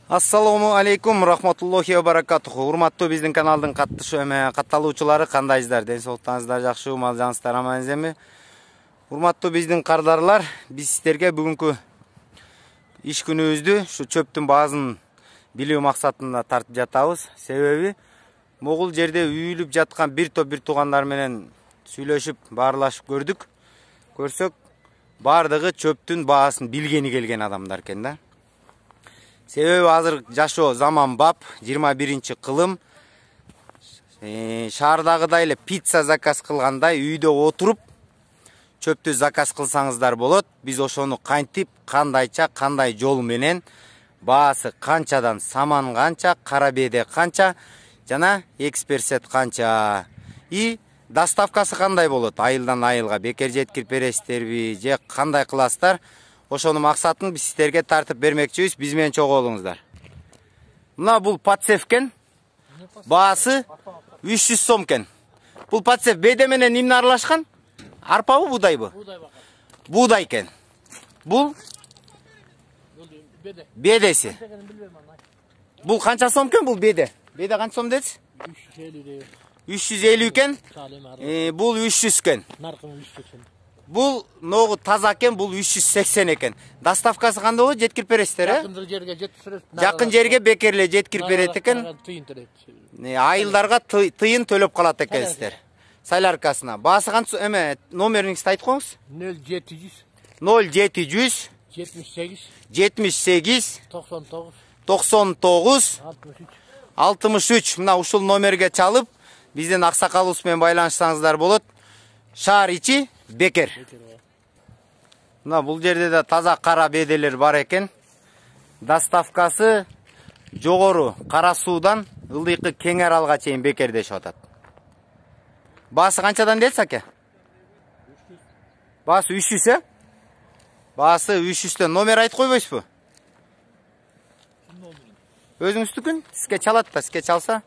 Ассаламу алейкум, рахматуллахи ва баракатуху. Урматтуу биздин каналдын катталуучулары, кандайсыздар? Ден соолуктарыңыздар жакшы, мал жаныңыздар аман эзенби? Урматтуу биздин кардарлар, биз сиздерге бүгүнкү иш күнүбүздү ушу чөптүн баасын билүү максатында тартып жатабыз. Себеби могул жерде үйүлүп жаткан бир топ бир туугандар менен сүйлөшүп, баарлашып көрсөк, бардыгы чөптүн баасын билгени келген адамдар экен да. Себеби азыр жашоо заман бап, 21-кылым. Шаардагыдай эле пицца заказ кылгандай үйдө отуруп чөптү заказ кылсаңыздар болот. Биз ошону кантип, кандайча, кандай жол менен, баасы канчадан, саман канча, кара беде канча, жана экспресет канча. И доставкасы кандай болот? Айылдан айылга бекер жеткирип бересиздерби, же кандай кыласыздар? Ошону максатын биз сиздерге тартып бермекчибиз. Биз менен чогуу болуңуздар. Мына бул патсев экен. Баасы 300 сом экен. Бул патсев беде менен эмне аралашкан? Арпабы, будайбы? Будай экен. Бул бедеси. Бул канча сом экен бул беде? Беде канча сом дедиз? 350 экен. Бул 300 экен. Бул ногу таза экен, бул 380 экен. Доставкасы кандай болот? Жеткирип бересиздер, Жакын жерге бекер эле жеткирип берет экен. Айылдарга тыйын төлөп калат экенсиздер. Соляркасына. Баасы канча? Номериңизди айтып коюңуз. 0700 78 99 63. Мына ушул номерге чалып, биздин аксакалыбыз менен байланышсаңыздар болот. Шаар ичи бекер. Мына бул жерде да таза кара беделер бар экен. Доставкасы жогору Кара суудан Ылдыйкы Кең Аралга чейин бекер дешип атат. Баасы канчадан дедиз аке? Баасы 300, Баасы 300төн. Номер айтып койбойсузбу? Өзүңүздүкүн? Сизге чалат да, сизге чалса